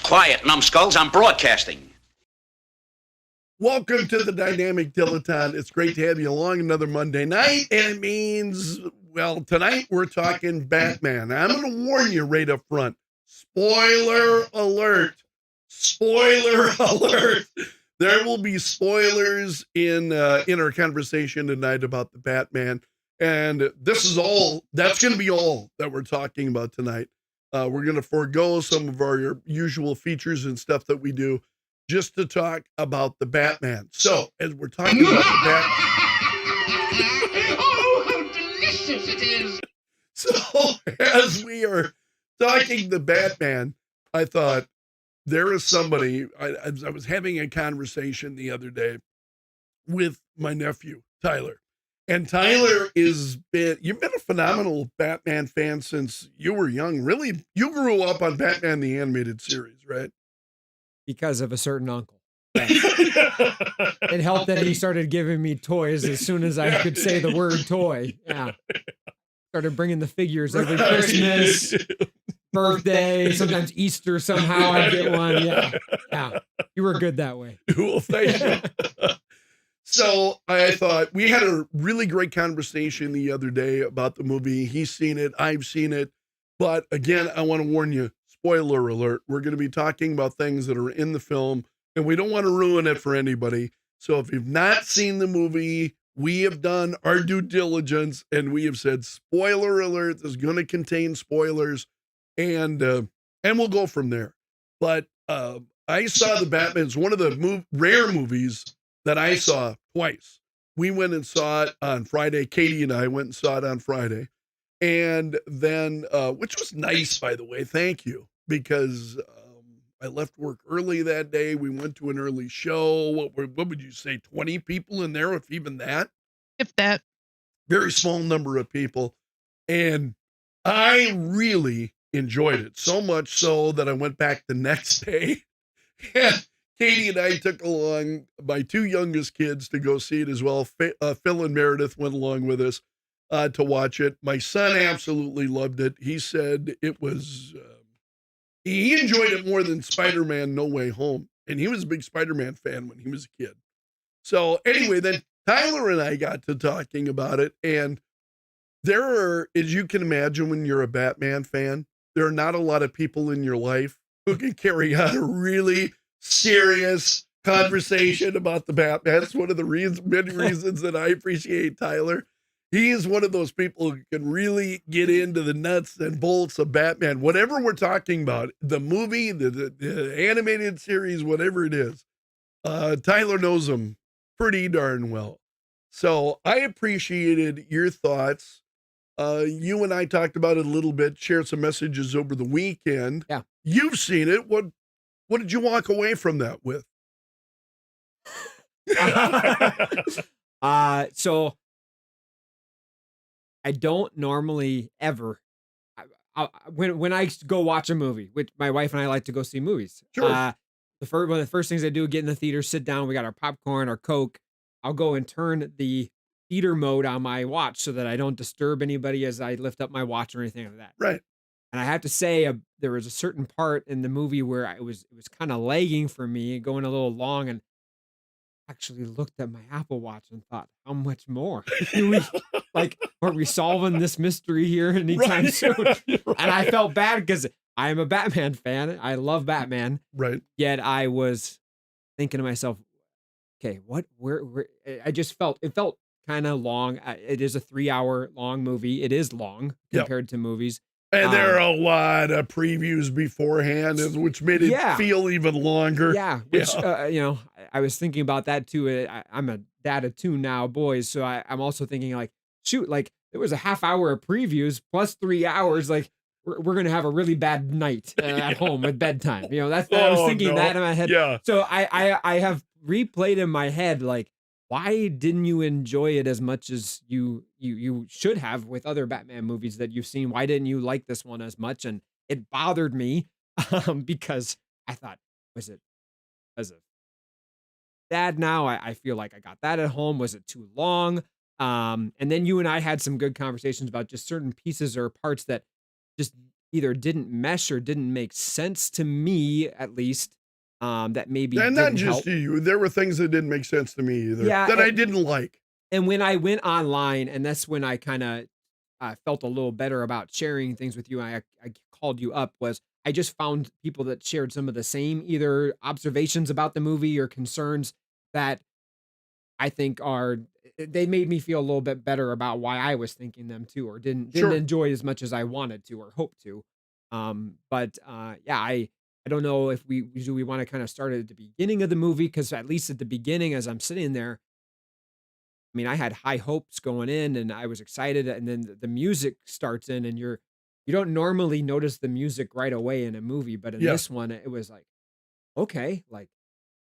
Quiet, numbskulls, I'm broadcasting. Welcome to the Dynamic Dilettante. It's great to have you along another Monday night. And it means, well, tonight we're talking Batman. I'm going to warn you right up front. Spoiler alert. Spoiler alert. There will be spoilers in our conversation tonight about the Batman. And that's going to be all that we're talking about tonight. We're going to forego some of our usual features and stuff that we do just to talk about the Batman. So, as we're talking about the Batman. Oh, how delicious it is! So, as we are talking the Batman, I thought there is somebody, I was having a conversation the other day with my nephew, Tyler. And Tyler you've been a phenomenal Batman fan since you were young. Really, you grew up on Batman the Animated Series, right? Because of a certain uncle. It helped that he started giving me toys as soon as I could say the word toy. Yeah. Started bringing the figures every Christmas, birthday, sometimes Easter somehow I'd get one. Yeah. You were good that way. Well, thank you. So I thought we had a really great conversation the other day about the movie. He's seen it. I've seen it. But again, I want to warn you, spoiler alert, we're going to be talking about things that are in the film, and we don't want to ruin it for anybody. So if you've not seen the movie, we have done our due diligence, and we have said, spoiler alert, this is going to contain spoilers, and we'll go from there. But I saw the Batman. It's one of the rare movies that I saw twice. We went and saw it on Friday. Katie and I went and saw it on Friday. And then, which was nice, by the way, thank you, because I left work early that day. We went to an early show. What would you say, 20 people in there, if even that? If that. Very small number of people. And I really enjoyed it, so much so that I went back the next day. And Katie and I took along my two youngest kids to go see it as well. Phil and Meredith went along with us to watch it. My son absolutely loved it. He said it was, he enjoyed it more than Spider-Man No Way Home. And he was a big Spider-Man fan when he was a kid. So anyway, then Tyler and I got to talking about it. And there are, as you can imagine, when you're a Batman fan, there are not a lot of people in your life who can carry on a really serious conversation about the Batman. That's one of the many reasons that I appreciate Tyler. He is one of those people who can really get into the nuts and bolts of Batman. Whatever we're talking about, the movie, the animated series, whatever it is, Tyler knows them pretty darn well. So I appreciated your thoughts. You and I talked about it a little bit, shared some messages over the weekend. Yeah. You've seen it. What did you walk away from that with? So I don't normally ever, when I go watch a movie, which my wife and I like to go see movies. Sure. One of the first things I do, get in the theater, sit down, we got our popcorn, our Coke. I'll go and turn the theater mode on my watch so that I don't disturb anybody as I lift up my watch or anything like that. Right. And I have to say, there was a certain part in the movie where it was kind of lagging for me, going a little long, and actually looked at my Apple Watch and thought, how much more? Are we solving this mystery here anytime soon? Right. And I felt bad because I am a Batman fan. I love Batman. Right. Yet I was thinking to myself, okay, where it felt kind of long. It is a 3-hour long movie. It is long compared to movies. And there are a lot of previews beforehand, which made it feel even longer. Yeah, which, I was thinking about that too. I'm a dad of 2 now, boys. So I'm also thinking like, shoot, like it was a half hour of previews plus 3 hours. Like we're going to have a really bad night at home at bedtime. I was thinking that in my head. Yeah. So I have replayed in my head, like, why didn't you enjoy it as much as you should have with other Batman movies that you've seen? Why didn't you like this one as much? And it bothered me because I thought, was it as a dad now? I feel like I got that at home. Was it too long? And then you and I had some good conversations about just certain pieces or parts that just either didn't mesh or didn't make sense to me, at least, that maybe And not didn't just help. to you. There were things that didn't make sense to me either Yeah, that I didn't like. and when I went online, and that's when I kinda, felt a little better about sharing things with you, I called you up, was I just found people that shared some of the same either observations about the movie or concerns that I think are they made me feel a little bit better about why I was thinking them too, or didn't Sure. enjoy as much as I wanted to or hoped to. But yeah, I don't know if we want to kind of start at the beginning of the movie, because at least at the beginning, as I'm sitting there, I mean, I had high hopes going in and I was excited, and then the music starts in, and you don't normally notice the music right away in a movie, but in Yeah. this one, it was like, okay, like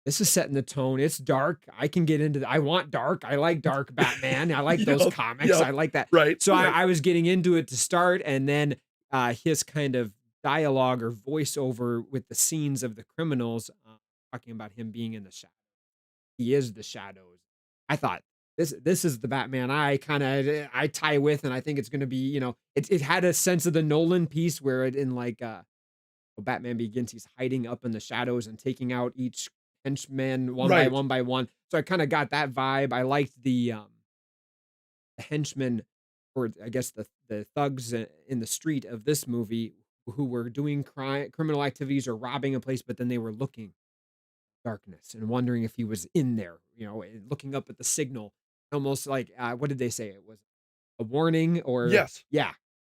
this is setting the tone. It's dark. I can get into I want dark. I like dark Batman. I like those Yep, comics. yep. I like that. Right, So right. I was getting into it to start, and then his kind of dialogue or voiceover with the scenes of the criminals, talking about him being in the shadow. He is the shadows. I thought this is the Batman I tie with, and I think it's going to be, it had a sense of the Nolan piece where it in like Batman Begins, he's hiding up in the shadows and taking out each henchman one by Right. one by one. So I kind of got that vibe. I liked the henchmen, or I guess the thugs in the street of this movie, who were doing criminal activities or robbing a place, but then they were looking darkness and wondering if he was in there, and looking up at the signal, almost like what did they say? It was a warning, or Yes. yeah,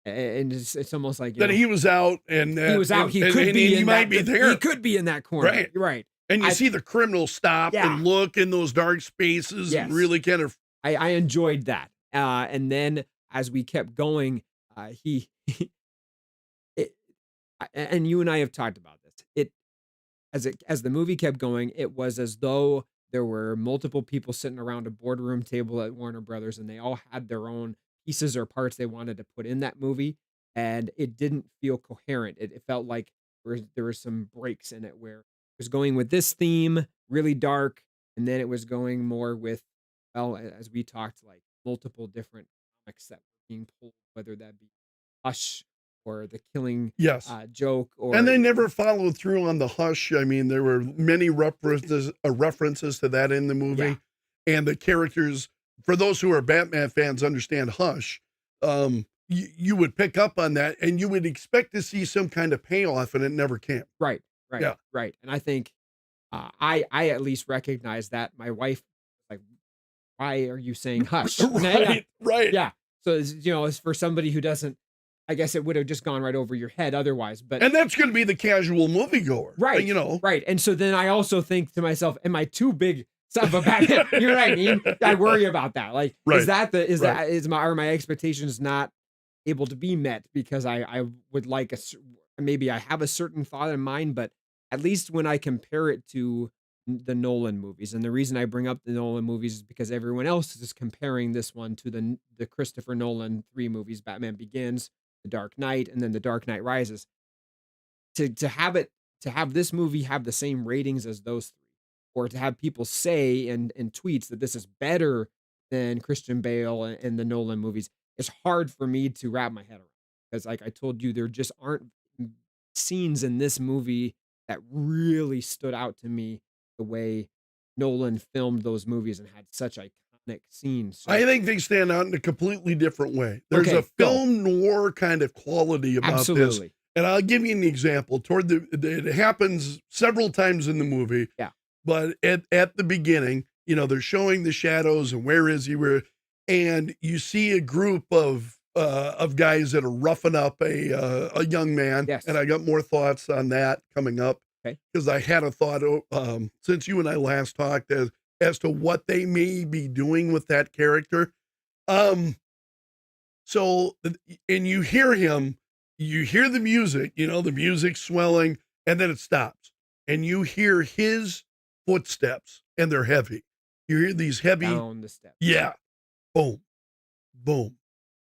and it's almost like That he was out and he was out. He could be he in might that. be there. He could be in that corner. Right. You're right. And you I- see the criminals stop Yeah. and look in those dark spaces Yes. and really kind of I enjoyed that. And then as we kept going, he, it, and you and I have talked about this. As the movie kept going, it was as though there were multiple people sitting around a boardroom table at Warner Brothers, and they all had their own pieces or parts they wanted to put in that movie, and it didn't feel coherent. It felt like there were some breaks in it where it was going with this theme, really dark, and then it was going more with, well, as we talked, like multiple different comics that were being pulled, whether that be Hush or the Killing yes. Joke, or And they never followed through on the Hush. I mean, there were many references to that in the movie. And the characters, for those who are Batman fans, understand Hush. You would pick up on that, and you would expect to see some kind of payoff, and it never came. Right, Yeah. right. And I think I at least recognize that. My wife was like, why are you saying hush? Right. Yeah. So it's for somebody who doesn't, I guess it would have just gone right over your head otherwise. But And that's going to be the casual moviegoer. right, right. And so then I also think to myself, am I too big son of a Batman? You know what I mean? I worry about that. Like, Right. are my expectations not able to be met because I would like maybe I have a certain thought in mind, but at least when I compare it to the Nolan movies, and the reason I bring up the Nolan movies is because everyone else is comparing this one to the Christopher Nolan 3 movies: Batman Begins, The Dark Knight, and then The Dark Knight Rises. To have this movie have the same ratings as those three, or to have people say in tweets that this is better than Christian Bale and the Nolan movies, it's hard for me to wrap my head around, because like I told you, there just aren't scenes in this movie that really stood out to me the way Nolan filmed those movies and had such iconic scenes. So, I think they stand out in a completely different way. There's Okay, a film noir kind of quality about this. absolutely. And I'll give you an example. It happens several times in the movie. Yeah. But at the beginning, they're showing the shadows and where is he, and you see a group of guys that are roughing up a young man. Yes. And I got more thoughts on that coming up. Okay. Because I had a thought since you and I last talked as to what they may be doing with that character. So, and you hear him, you hear the music, the music swelling, and then it stops. And you hear his footsteps, and they're heavy. You hear these heavy, Down the steps. yeah, boom, boom,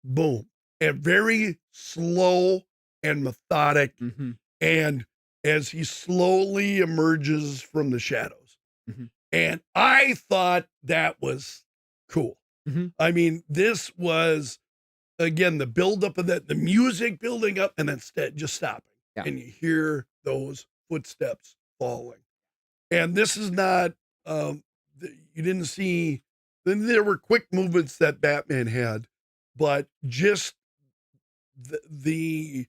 boom, and very slow and methodic. Mhm. And as he slowly emerges from the shadows. Mhm. And I thought that was cool. Mhm. I mean, this was again, the buildup of that, the music building up, and then just stopping. Yeah. And you hear those footsteps falling. And this is not, you didn't see, then there were quick movements that Batman had, but just the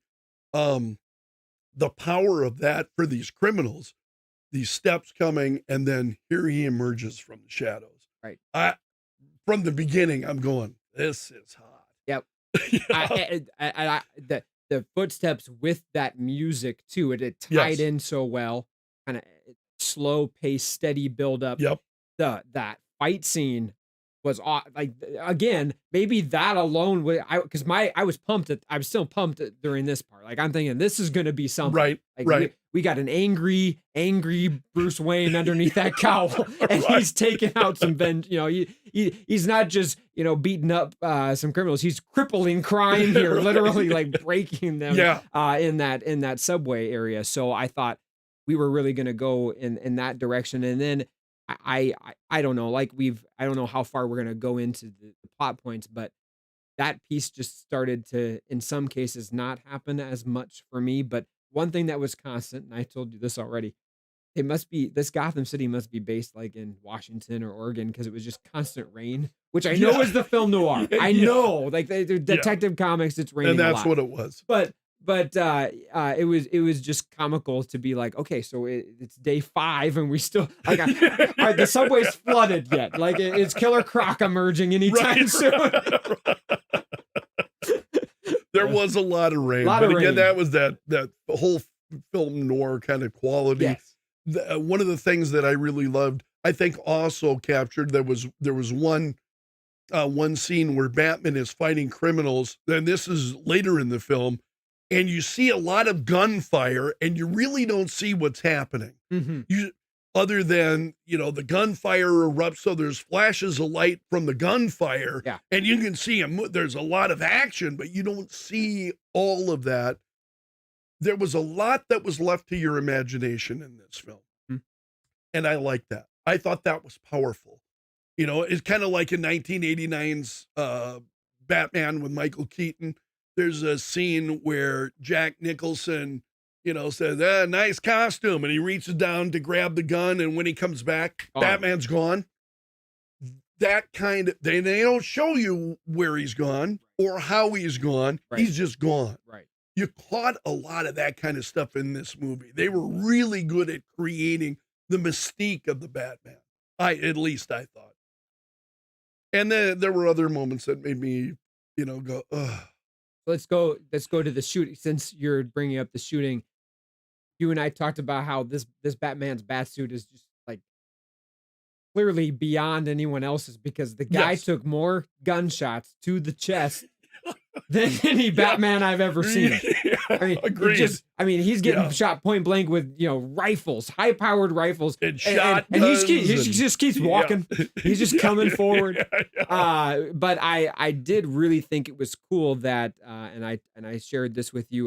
power of that for these criminals, these steps coming, and then here he emerges from the shadows. Right. From the beginning, I'm going, this is hot. Yep. You know? The footsteps with that music too, it tied Yes. in so well, kind of slow pace, steady build up. Yep. That fight scene was like, again, maybe that alone would, I was pumped I was still pumped during this part. Like, I'm thinking this is gonna be something. Right. Like, Right. We got an angry Bruce Wayne underneath that cowl, and Right. he's taking out some he's not just, beating up some criminals. He's crippling crime here, literally like breaking them Yeah. in that subway area. So I thought we were really going to go in that direction. And then I don't know, I don't know how far we're going to go into the plot points, but that piece just started to, in some cases, not happen as much for me. But one thing that was constant, and I told you this already, this Gotham City must be based like in Washington or Oregon, because it was just constant rain, which I know Yeah. is the film noir. I Yeah. know, like they're Detective Comics, it's raining And that's a lot. what it was. But it was just comical to be like, okay, so it's day 5 and we still like the subway's flooded yet. Like it's Killer Croc emerging anytime soon. There was a lot of rain. Lot But of again, rain. that was that whole film noir kind of quality. Yes. One of the things that I really loved, I think also captured, there was one scene where Batman is fighting criminals, and this is later in the film, and you see a lot of gunfire, and you really don't see what's happening. Mhm. Other than, the gunfire erupts, so there's flashes of light from the gunfire, Yeah. and you can see there's a lot of action, but you don't see all of that. There was a lot that was left to your imagination in this film. Mm. And I like that. I thought that was powerful. It's kind of like in 1989's Batman with Michael Keaton. There's a scene where Jack Nicholson, says, nice costume. And he reaches down to grab the gun. And when he comes back, Oh. Batman's gone. That kind of, they don't show you where he's gone or how he's gone. Right. He's just gone. Right. You caught a lot of that kind of stuff in this movie. They were really good at creating the mystique of the Batman. At least I thought. And then there were other moments that made me, go, ugh. Let's go to the shooting. Since you're bringing up the shooting, you and I talked about how this Batman's batsuit is just like clearly beyond anyone else's, because the guy Yes. took more gunshots to the chest than any Batman I've ever seen. I mean, Agreed. He's getting Yeah. shot point blank with rifles, high powered rifles, And shotguns. and he just keeps walking. He's just coming forward. Yeah. But I did really think it was cool that, and I shared this with you.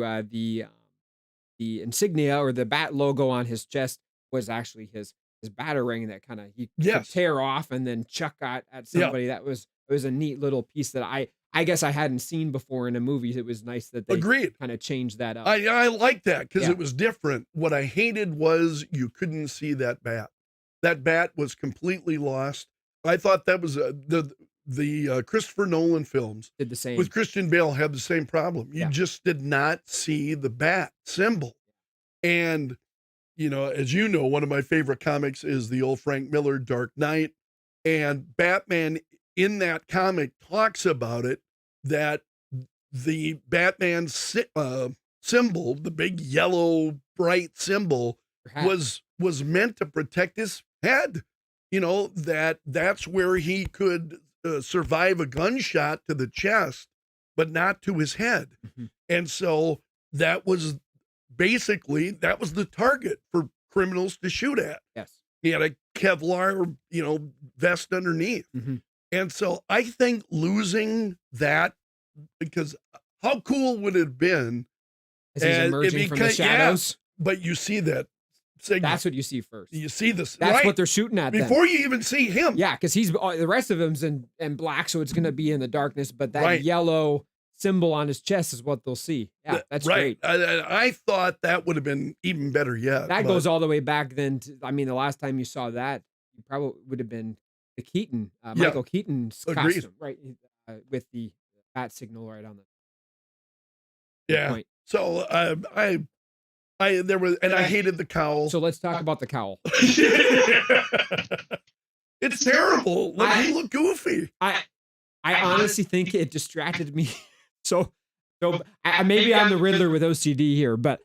The insignia or the bat logo on his chest was actually his batarang that kind of he could Yes. tear off and then chuck at somebody. It was a neat little piece that I guess I hadn't seen before in a movie. It was nice that they Agreed. kind of changed that up. I like that because Yeah. it was different. What I hated was you couldn't see that bat. That bat was completely lost. I thought that was the Christopher Nolan films Did the same. with Christian Bale had the same problem. You Yeah. just did not see the bat symbol. And, as you know, one of my favorite comics is the old Frank Miller Dark Knight. And Batman in that comic talks about it, that the Batman symbol, the big yellow bright symbol, Perhaps. was meant to protect his head. That's where he could survive a gunshot to the chest, but not to his head. Mhm. And so that was the target for criminals to shoot at. Yes. He had a Kevlar, vest underneath. Mhm. And so I think losing that, because how cool would it have been? As he's And emerging from the shadows. But you see that signal. That's what you see first. You see this. That's right? what they're shooting at. Then. Before you even see him. Yeah, because he's the rest of him's in black, so it's gonna be in the darkness. But that Right. yellow symbol on his chest is what they'll see. Yeah, that's right. great. I thought that would have been even better yet. That but- goes all the way back then. I mean, the last time you saw that, you probably would have been the Keaton, Yeah. Michael Keaton's Agreed. costume, right? With the bat signal right on the yeah. point. So there was, and I hated the cowl. So let's talk about the cowl. It's terrible. He looked goofy. I honestly think it distracted me. So maybe I'm the Riddler with OCD here, but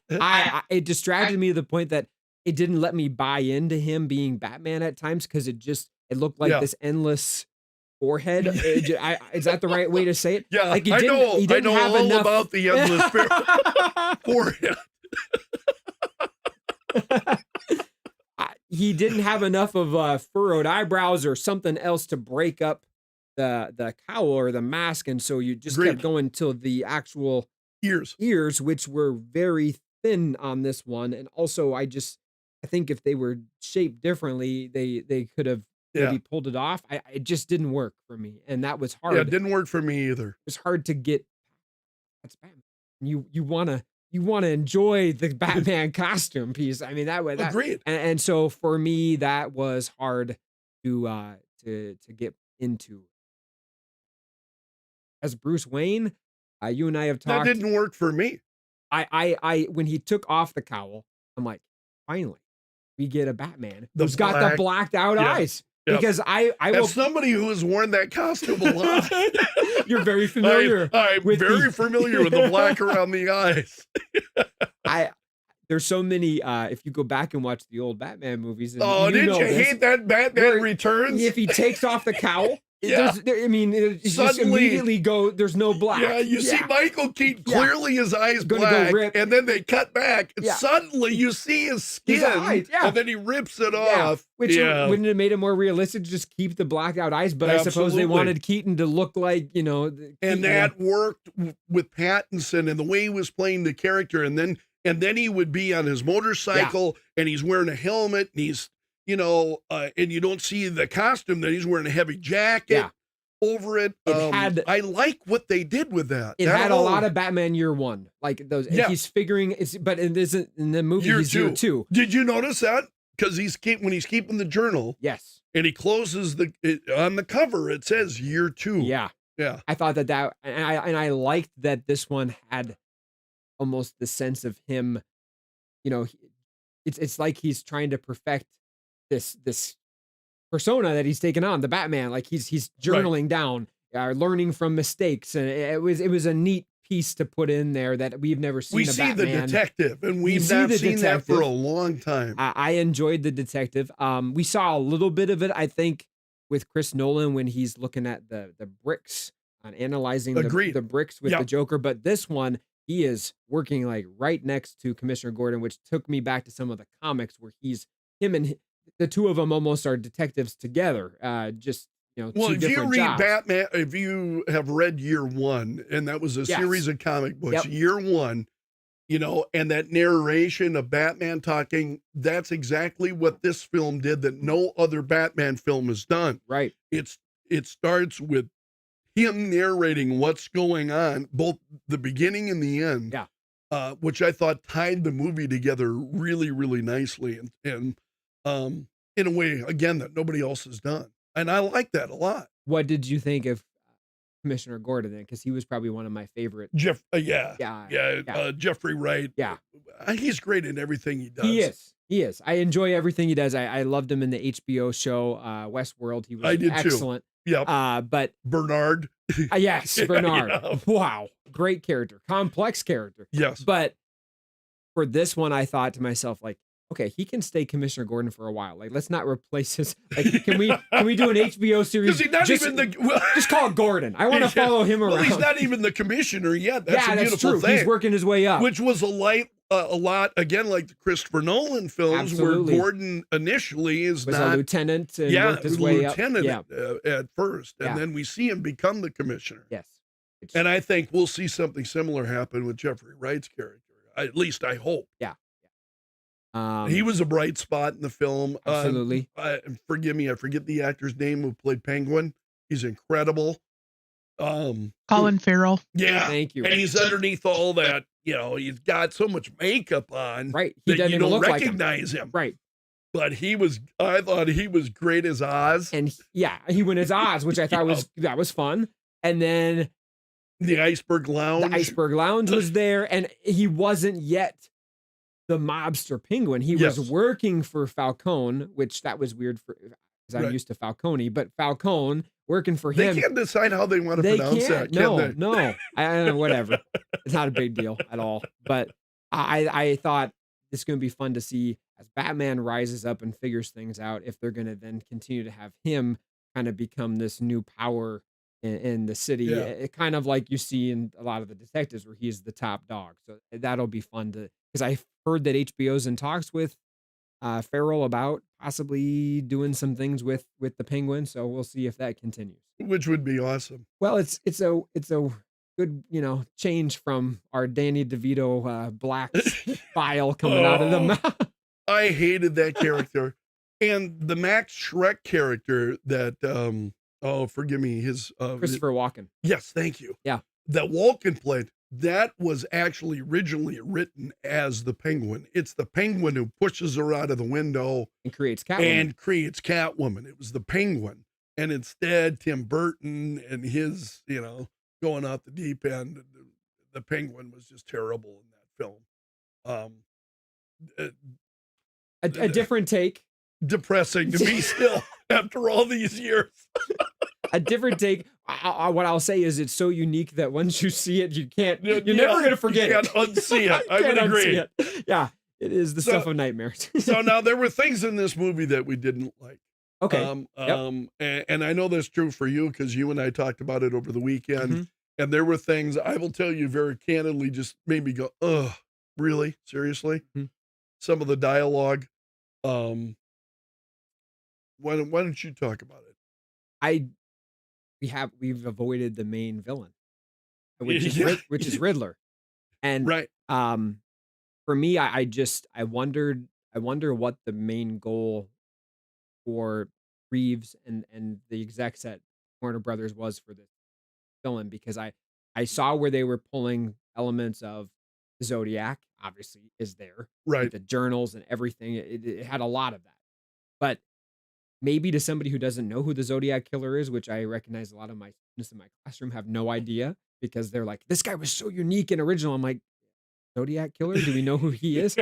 it distracted me to the point that it didn't let me buy into him being Batman at times because it looked like Yeah. this endless forehead. Is that the right way to say it? Yeah, like he I didn't, know. he didn't I know have all enough about the endless forehead. He didn't have enough of furrowed eyebrows or something else to break up the cowl or the mask, and so you just Agreed. kept going till the actual Ears. which were very thin on this one. And also, I think if they were shaped differently, they could have maybe pulled it off. It just didn't work for me, and that was hard. Yeah, it didn't work for me either. It was hard to get. That's Batman. You wanna enjoy the Batman costume piece. I mean that way. Agreed. And so for me, that was hard to get into. As Bruce Wayne, you and I have That talked. didn't work for me. I when he took off the cowl, I'm like, finally, we get a Batman The who's got the blacked out yeah, eyes. yep. Because I As will. somebody who has worn that costume a lot, You're very familiar. I'm with very the- familiar with the black around the eyes. There's so many. If you go back and watch the old Batman movies, and Oh, did know you this, hate that Batman where Returns? if he takes off the cowl, Yeah. it just Suddenly- immediately go. There's no black. Yeah, you see Michael Keaton Yeah. clearly his eyes Gonna go black, rip. and then they cut back, and Yeah. suddenly you see his skin, eyes, yeah. and then he rips it Yeah, off. which yeah. wouldn't it have made it more realistic to just keep the blacked out eyes? But I suppose they Absolutely. wanted Keaton to look like and Keaton, that worked with Pattinson and the way he was playing the character, and then he would be on his motorcycle and he's wearing a helmet and he's and you don't see the costume that he's wearing a heavy jacket Yeah. over it. I like what they did with that. It That had a whole- lot of Batman Year One, like those. Yeah. He's figuring but it isn't in the movie. Year He's Year two. 2. Did you notice that? Because when he's keeping the journal Yes. and he closes on the cover, it says year 2. Yeah. Yeah. I thought that and I liked that this one had almost the sense of him. It's like he's trying to perfect this persona that he's taken on, the Batman. Like he's journaling down, learning from mistakes, and it was a neat piece to put in there that we've never seen. We a see the Batman. detective, and We we've see not the seen that for detective. a long time. I enjoyed the detective. We saw a little bit of it, I think, with Chris Nolan when he's looking at the bricks and analyzing Agreed. the bricks with Yeah. the Joker. But this one, he is working like right next to Commissioner Gordon, which took me back to some of the comics where him and the two of them almost are detectives together. Well, two if you different read jobs. Batman, if you have read Year One, and that was a Yes. series of comic books, Yep. Year One, and that narration of Batman talking, that's exactly what this film did that no other Batman film has done. Right. It starts with him narrating what's going on, both the beginning and the end. Yeah. Which I thought tied the movie together really, really nicely, and in a way, again, that nobody else has done. And I like that a lot. What did you think of Commissioner Gordon then? Because he was probably one of my favorite. Jeffrey Wright. Yeah. He's great in everything he does. He is. I enjoy everything he does. I loved him in the HBO show Westworld. He was I did too. excellent. Yep. But Bernard. yes, Bernard. Yeah. Wow, great character, complex character. Yes. But for this one, I thought to myself, like, okay, he can stay Commissioner Gordon for a while. Like, let's not replace his. Like, can we do an HBO series? Because he's not just, even the. just call it Gordon. I want to follow him around. Well, he's not even the commissioner yet. That's a beautiful that's true. thing. He's working his way up. Which was a lot again, like the Christopher Nolan films, Absolutely. where Gordon initially is was not. a lieutenant and worked his way up. lieutenant Yeah. at first, and Yeah. then we see him become the commissioner. Yes. And I think we'll see something similar happen with Jeffrey Wright's character. At least I hope. He was a bright spot in the film. Absolutely. Forgive me, I forget the actor's name who played Penguin. He's incredible. Colin Farrell. Yeah. Thank you. And he's underneath all that, he's got so much makeup on Right. He that doesn't you even don't look like him. recognize him. Right. But I thought he was great as Oz. And he went as Oz, which I thought was fun. And then The Iceberg Lounge. the Iceberg Lounge was there, and he wasn't yet the mobster penguin. He was Yes. working for Falcone, which that was weird because I'm Right. used to Falcone, but Falcone working for They him. can't decide how they want to They pronounce can't. that, can they? No. I don't know, whatever. It's not a big deal at all. But I thought it's going to be fun to see as Batman rises up and figures things out, if they're going to then continue to have him kind of become this new power in the city. Yeah. It kind of like you see in a lot of the detectives where he's the top dog. So that'll be fun because I heard that HBO's in talks with Farrell about possibly doing some things with the Penguin. So we'll see if that continues. Which would be awesome. Well, it's a good change from our Danny DeVito black bile coming out of the mouth. I hated that character. And the Max Shrek character that, forgive me, his... Christopher Walken. Yes, thank you. Yeah. That Walken played, that was actually originally written as the Penguin. It's the Penguin who pushes her out of the window And creates Catwoman. and creates Catwoman. It was the Penguin. And instead, Tim Burton and his, going off the deep end, the Penguin was just terrible in that film. A different take. Depressing to me still after all these years. A different take. What I'll say is it's so unique that once you see it, you're never going to forget you it. can't unsee it. I Can't would agree. unsee it. Yeah, it is the stuff of nightmares. So now there were things in this movie that we didn't like. Okay. And I know that's true for you because you and I talked about it over the weekend. Mhm. And there were things I will tell you very candidly just made me go, ugh, really? Seriously? Mhm. Some of the dialogue. Why don't you talk about it? We've avoided the main villain, which is Yeah. which is Riddler. And Right. for me, I wonder what the main goal for Reeves and the execs at Warner Brothers was for this villain, because I saw where they were pulling elements of the Zodiac, obviously is there, Right. the journals and everything. It had a lot of that. But maybe to somebody who doesn't know who the Zodiac killer is, which I recognize a lot of my students in my classroom have no idea because they're like, this guy was so unique and original. I'm like, Zodiac killer? Do we know who he is?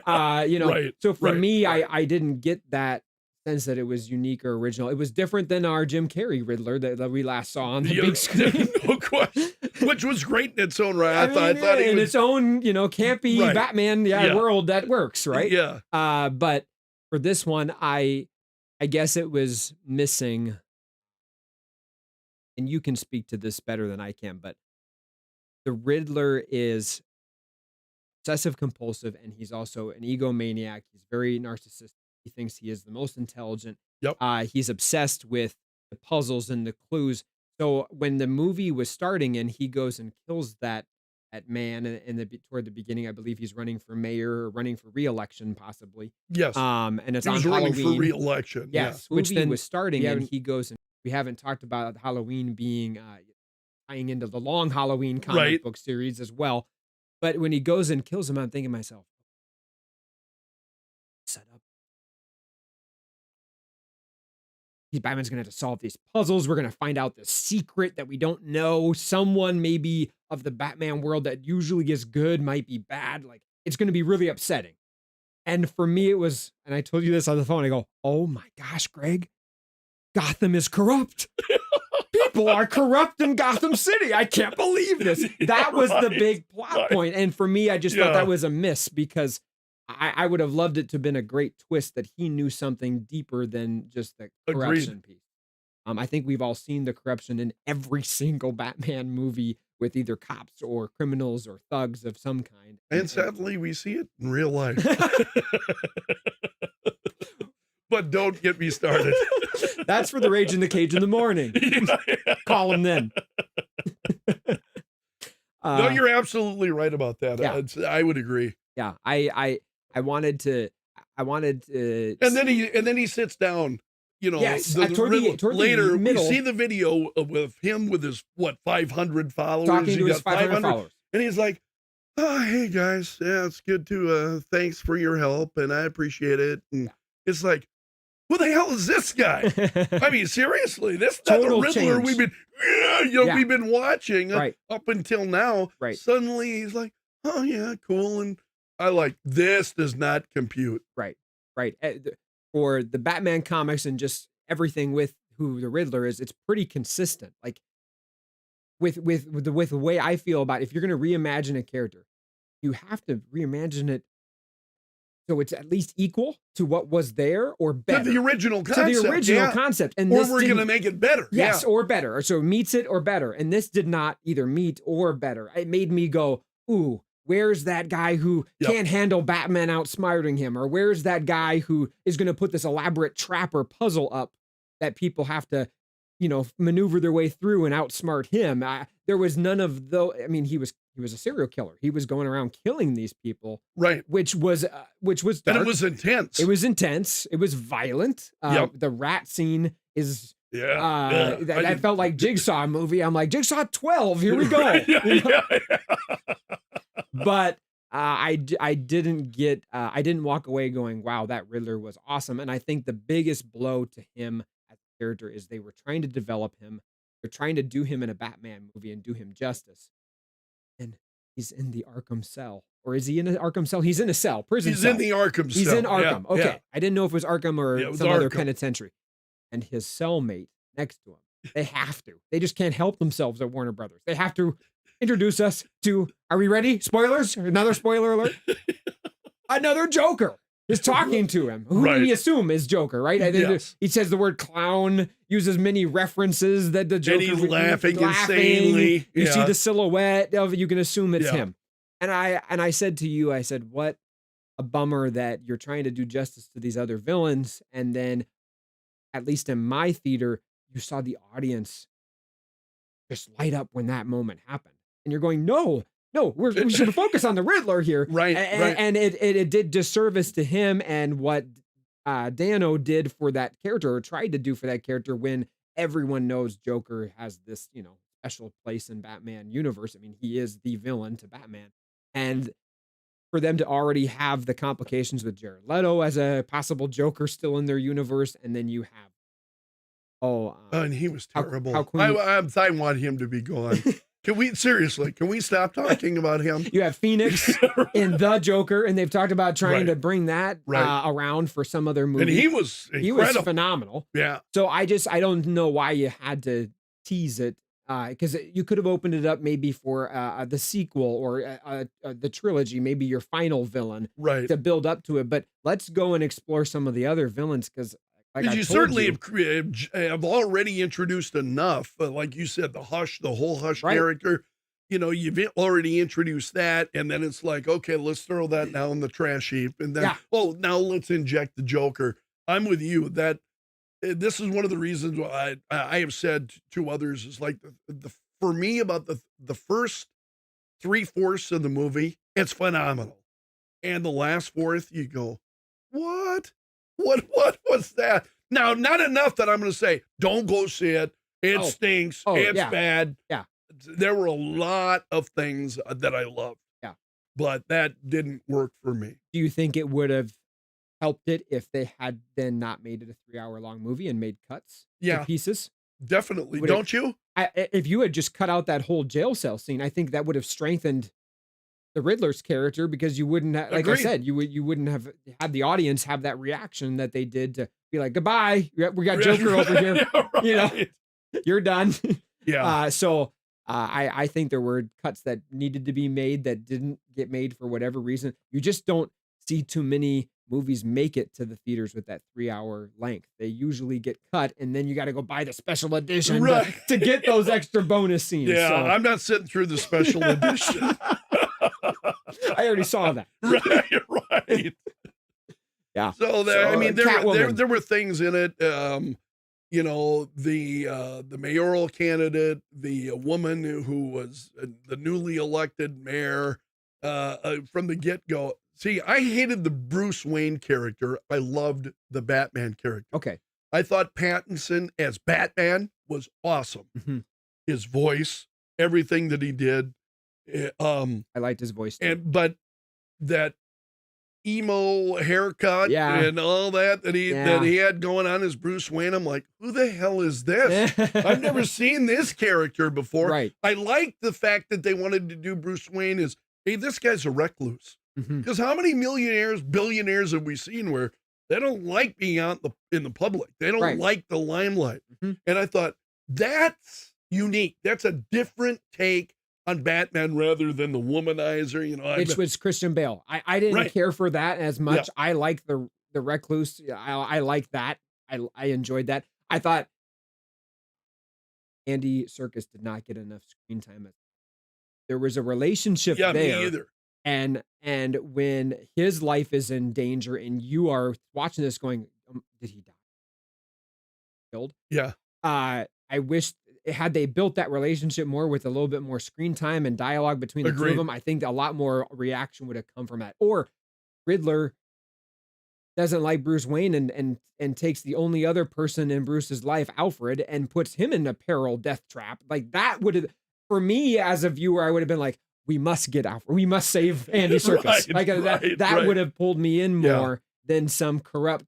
Right, So for right, me, right. I didn't get that sense that it was unique or original. It was different than our Jim Carrey Riddler that we last saw on the Yeah, big screen. No question. Which was great in its own right. I I thought in it was its own, campy Right. Batman Yeah. world that works, right? Yeah. But for this one, I guess it was missing, and you can speak to this better than I can, but the Riddler is obsessive compulsive, and he's also an egomaniac. He's very narcissistic. He thinks he is the most intelligent. Yep. He's obsessed with the puzzles and the clues. So when the movie was starting and he goes and kills that man toward the beginning, I believe he's running for mayor or running for re-election possibly. Yes. And it's He on was running Halloween. for re-election. Yes, Yeah. which Movie then was starting, we and haven't- he goes and we haven't talked about Halloween being tying into the long Halloween comic Right. book series as well. But when he goes and kills him, I'm thinking to myself, set up. Batman's gonna have to solve these puzzles. We're gonna find out the secret that we don't know. Someone maybe of the Batman world that usually is good might be bad. Like, it's gonna be really upsetting. And for me, it was, and I told you this on the phone. I go, oh my gosh, Greg, Gotham is corrupt. People are corrupt in Gotham City. I can't believe this. That was the Right, big plot right. point. And for me, I just thought Yeah. that was a miss because I would have loved it to have been a great twist that he knew something deeper than just the Agreed. corruption piece. I think we've all seen the corruption in every single Batman movie with either cops or criminals or thugs of some kind. And sadly, we see it in real life. But don't get me started. That's for the Rage in the Cage in the morning. Call him then. No, you're absolutely right about that. yeah. I would agree. Yeah, I wanted to And then he sits down you know, Yes, the toward the- Riddler- toward the later we middle. see the video with him with his 500 followers. talking He to his got 500 followers. and he's like, "Oh, hey guys, yeah, it's good to thanks for your help, and I appreciate it." And it's like, who the hell is this guy? I mean, seriously, this is not the Total Riddler change. we've been, Yeah. we've been watching Right. up until now. Right. Suddenly he's like, "Oh yeah, cool," and I like this does not compute. Right. For the Batman comics and just everything with who the Riddler is, it's pretty consistent. Like with the way I feel about if you're going to reimagine a character, you have to reimagine it so it's at least equal to what was there or better. To the original To concept. the original yeah. concept. And Or this we're going to didn't- make it better. Yes, Yeah. or better. So it meets it or better. And this did not either meet or better. It made me go, ooh, where's that guy who Yep. can't handle Batman outsmarting him? Or where's that guy who is going to put this elaborate trap or puzzle up that people have to, maneuver their way through and outsmart him? There was none of those. I mean, he was a serial killer. He was going around killing these people, Right. which was dark. And it was intense. It was intense. It was violent. Yep. The rat scene is yeah. that felt like Jigsaw movie. I'm like, Jigsaw 12, here we go. Right, yeah, You know? yeah. But I didn't walk away going, wow, that Riddler was awesome. And I think the biggest blow to him as a character is they were trying to develop him. They're trying to do him in a Batman movie and do him justice. And he's in the Arkham cell. Or is he in an Arkham cell? He's in a cell, prison He's cell. in the Arkham He's cell. in Arkham. Yeah, Okay. yeah. I didn't know if it was Arkham or Yeah, it was some other Arkham. penitentiary. And his cellmate next to him. They have to. They just can't help themselves at Warner Brothers. They have to introduce us to, are we ready? Spoilers? Another spoiler alert? Another Joker is talking to him. Who Right. do we assume is Joker, right? I think Yes. he says the word clown, uses many references that the Joker And he's would use, laughing insanely. You see Yeah. the silhouette of it, you can assume it's Yeah. him. And I said to you, I said, what a bummer that you're trying to do justice to these other villains. And then, at least in my theater, you saw the audience just light up when that moment happened. And you're going, no, we should focus on the Riddler here. Right, And, right. and it did disservice to him and what Dano did for that character, or tried to do for that character, when everyone knows Joker has this, special place in Batman universe. I mean, he is the villain to Batman. And for them to already have the complications with Jared Leto as a possible Joker still in their universe, and then you have, And he was how terrible. Queen- I want him to be gone. Can we stop talking about him? you have Phoenix in the Joker, and they've talked about trying Right. to bring that Right. Around for some other movie. And he was He was incredible. phenomenal. Yeah. So I don't know why you had to tease it, because you could have opened it up maybe for the sequel or the trilogy, maybe your final villain, Right. to build up to it. But let's go and explore some of the other villains, because like you certainly have already introduced enough. Like you said, the whole Hush Right. character. You've already introduced that, and then it's like, okay, let's throw that now in the trash heap, and then Yeah. now let's inject the Joker. I'm with you that this is one of the reasons why I have said to others is like the for me about the first 3/4 of the movie, it's phenomenal, and the last fourth, you go, what was that? Now, not enough that I'm going to say, don't go see it. It Oh. stinks. Oh, It's yeah. bad. Yeah. There were a lot of things that I loved. Yeah. But that didn't work for me. Do you think it would have helped it if they had then not made it a 3-hour long movie and made cuts Yeah. to pieces? Definitely. Would it- Don't you? If you had just cut out that whole jail cell scene, I think that would have strengthened the Riddler's character, because you wouldn't like Agreed. I said, you wouldn't have had the audience have that reaction that they did to be like, goodbye, we got Joker over here, you know. Right. you're done. Yeah. I think there were cuts that needed to be made that didn't get made for whatever reason. You just don't see too many movies make it to the theaters with that 3-hour length. They usually get cut, and then you got to go buy the special edition Right. to get those extra bonus scenes. Yeah. So- I'm not sitting through the special edition. I already saw that. Right. Yeah. So So, I mean, there Catwoman. were things in it. The mayoral candidate, the woman who was the newly elected mayor, from the get go. See, I hated the Bruce Wayne character. I loved the Batman character. Okay. I thought Pattinson as Batman was awesome. Mhm. His voice, everything that he did. I liked his voice too. But that emo haircut Yeah. and all that that Yeah. he had going on as Bruce Wayne, I'm like, who the hell is this? I've never seen this character before. Right. I like the fact that they wanted to do Bruce Wayne as, hey, this guy's a recluse. Mhm. Because how many millionaires, billionaires have we seen where they don't like being out in the public? They don't Right. like the limelight. Mhm. And I thought, that's unique. That's a different take on Batman rather than the womanizer. You know, Which was Christian Bale. I didn't Right. care for that as much. Yeah. I like the recluse. I like that. I enjoyed that. I thought Andy Serkis did not get enough screen time. There was a relationship yeah, there. me either. And when his life is in danger and you are watching this going, did he die? Killed? Yeah. I wish had they built that relationship more with a little bit more screen time and dialogue between the two of Agreed. them, I think a lot more reaction would have come from that. Or Riddler doesn't like Bruce Wayne and takes the only other person in Bruce's life, Alfred, and puts him in a peril death trap. Like that would have, for me as a viewer, I would have been like, we must get Alfred. We must save Andy Serkis. That would have pulled me in more than some corrupt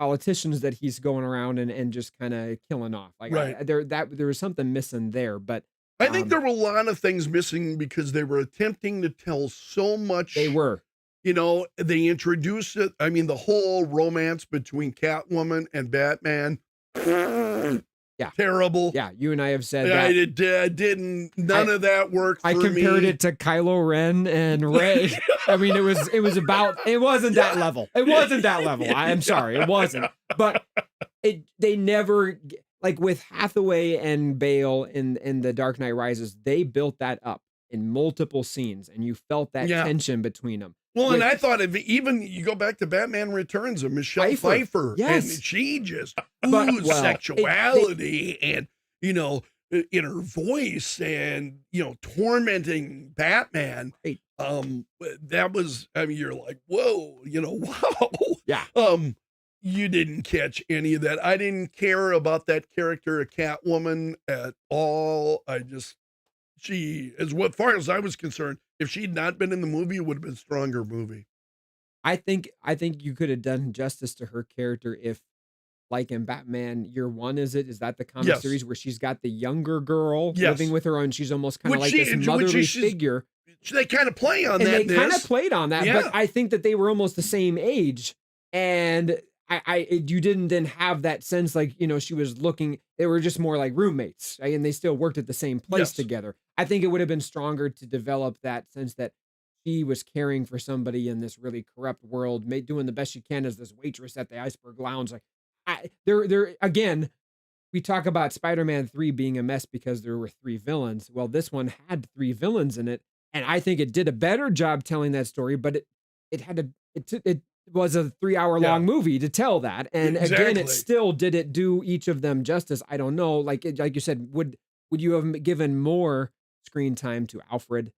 politicians that he's going around and just kind of killing off. Like there was something missing there, but I think there were a lot of things missing because they were attempting to tell so much. They were. You know, they introduced it. I mean, the whole romance between Catwoman and Batman. Yeah. Terrible. Yeah, you and I have said I that. didn't. None of that worked for me. I compared it to Kylo Ren and Rey. I mean, it wasn't that level. It wasn't that level. I'm sorry, it wasn't. But they never, like with Hathaway and Bale in The Dark Knight Rises, they built that up in multiple scenes, and you felt that tension between them. Well, and I thought even you go back to Batman Returns of Michelle Pfeiffer, yes, and she just oozed sexuality and, you know, in her voice and, you know, tormenting Batman. Right. That was, I mean, you're like, whoa, you know, wow. Yeah. You didn't catch any of that. I didn't care about that character, a Catwoman, at all. As far as I was concerned, if she'd not been in the movie, it would have been a stronger movie. I think you could have done justice to her character if, like in Batman Year One, is that the comic series where she's got the younger girl living with her own? She's almost kind of like this motherly figure. They kind of play on and that. They kind of played on that, but I think that they were almost the same age, and you didn't then have that sense like, you know, she was looking. They were just more like roommates, right? And they still worked at the same place together. I think it would have been stronger to develop that sense that she was caring for somebody in this really corrupt world, doing the best she can as this waitress at the Iceberg Lounge. Like, there again, we talk about Spider-Man 3 being a mess because there were 3 villains. Well, this one had 3 villains in it, and I think it did a better job telling that story. But it was a 3-hour-long movie to tell that, and again, it still didn't do each of them justice. I don't know, like you said, would you have given more screen time to Alfred,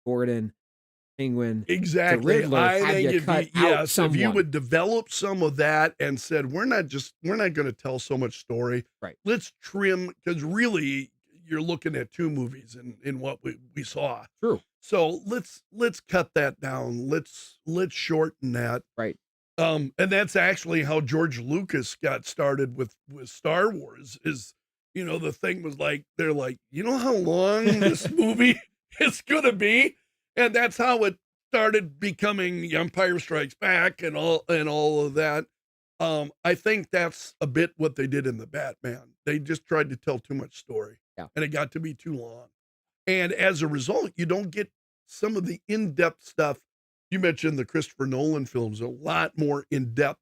Gordon, Penguin, exactly? Riddler, I think if you would develop some of that and said, we're not going to tell so much story. Right. Let's trim, because really you're looking at 2 movies in what we saw. True. So let's cut that down. Let's shorten that. Right. And that's actually how George Lucas got started with Star Wars. Is, you know, the thing was like, they're like, you know how long this movie is going to be? And that's how it started becoming Empire Strikes Back and all of that. I think that's a bit what they did in the Batman. They just tried to tell too much story. Yeah. And it got to be too long. And as a result, you don't get some of the in-depth stuff. You mentioned the Christopher Nolan films, a lot more in-depth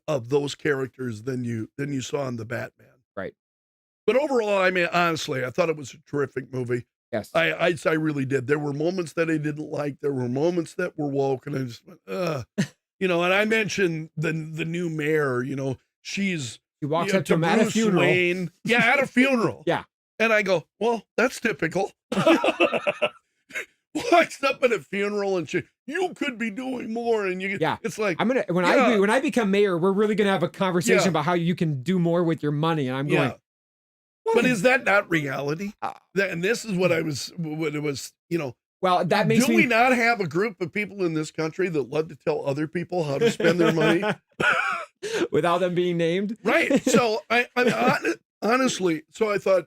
of those characters than you saw in the Batman. Right. But overall, I mean, honestly, I thought it was a terrific movie. Yes. I really did. There were moments that I didn't like. There were moments that were woke, and I just went, ugh. You know, and I mentioned the new mayor, you know, she walks up to him at a funeral. Wayne. Yeah, at a funeral. Yeah. And I go, well, that's typical. walks up at a funeral and you could be doing more, and Yeah. it's like I'm gonna yeah, when I become mayor, we're really gonna have a conversation Yeah. about how you can do more with your money. And I'm yeah. going, what But is- is that not reality? Uh, And this is what it was, well, that makes do me we not have a group of people in this country that love to tell other people how to spend their money? without them being named. Right. So honestly, so I thought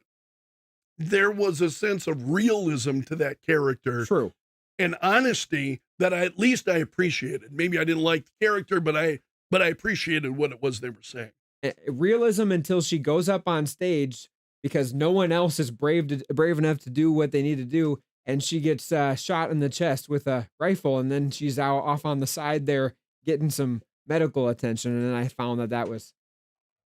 there was a sense of realism to that character True. and honesty that at least I appreciated. Maybe I didn't like the character, but I appreciated what it was they were saying. Realism until she goes up on stage because no one else is brave enough to do what they need to do, and she gets shot in the chest with a rifle, and then she's out off on the side there getting some medical attention, and then I found that was,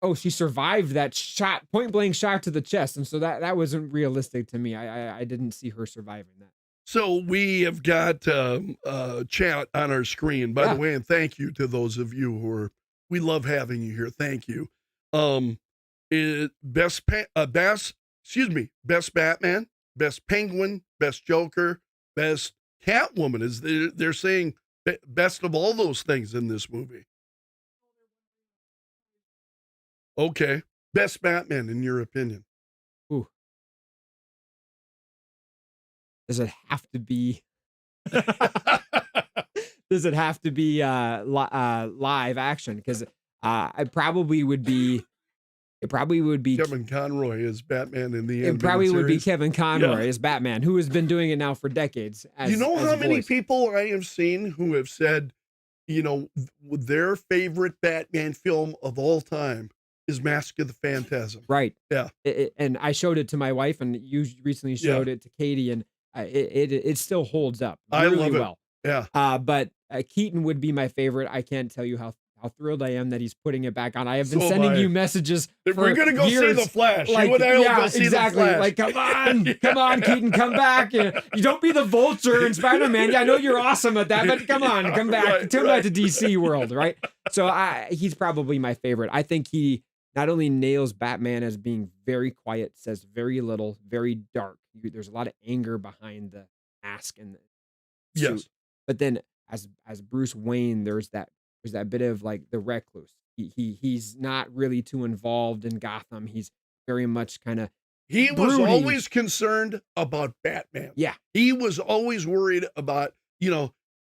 oh, she survived that shot, point blank shot to the chest, and so that wasn't realistic to me. I didn't see her surviving that. So we have got chat on our screen, by Yeah. the way, and thank you to those of you we love having you here. Thank you. Best Batman, best Penguin, best Joker, best Catwoman is they're saying best of all those things in this movie. Okay. Best Batman in your opinion. Ooh. Does it have to be? Does it have to be live action? Because it probably would be. Kevin Conroy is Batman in the end. It probably would be series. Kevin Conroy as Batman, who has been doing it now for decades. You know how many voice. people I have seen who have said, their favorite Batman film of all time is Mask of the Phantasm. Right. Yeah. And I showed it to my wife, and you recently showed it to Katie, and it still holds up I really love it. well. Yeah. But Keaton would be my favorite. I can't tell you how thrilled I am that he's putting it back on. I have been So am sending I. you messages. If for we're gonna go years, see the Flash, like, you and I will yeah, go see exactly. the Flash. Like, come on, Yeah. come on, Keaton, come back. You don't be the Vulture in Spider-Man. Yeah, I know you're awesome at that, but come on, come back, Right, come right. back to DC world, right? So he's probably my favorite. I think he not only nails Batman as being very quiet, says very little, very dark. There's a lot of anger behind the mask and the suit. Yes. But then as Bruce Wayne, there's that bit of like the recluse. He's not really too involved in Gotham. He's very much kind of He was broody. always concerned about Batman. Yeah. He was always worried about,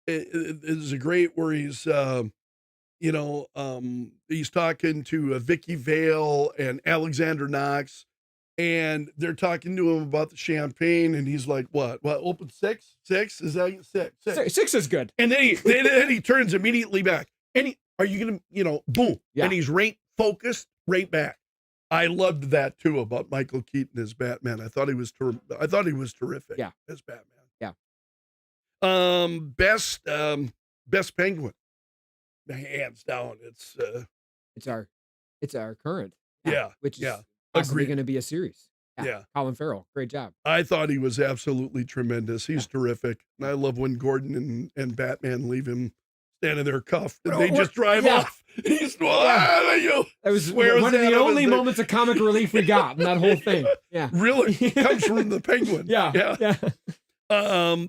there's a great where he's talking to Vicky Vale and Alexander Knox, and they're talking to him about the champagne, and he's like, what, open six? Six? Is that six? Six is good. And then he turns immediately back. And are you going to, boom. Yeah. And he's right focused, right back. I loved that too about Michael Keaton as Batman. I thought he was terrific as Batman. Yeah. Best Penguin. Hands down. It's our current. Yeah, Which is yeah. possibly Agreed. going to be a series. Yeah. Colin Farrell, great job. I thought he was absolutely tremendous. He's terrific. And I love when Gordon and Batman leave him standing there cuffed and they just drive off. He's That was swears one of at the him only as they- moments of comic relief we got in that whole thing. Yeah. Really comes from the Penguin. Yeah.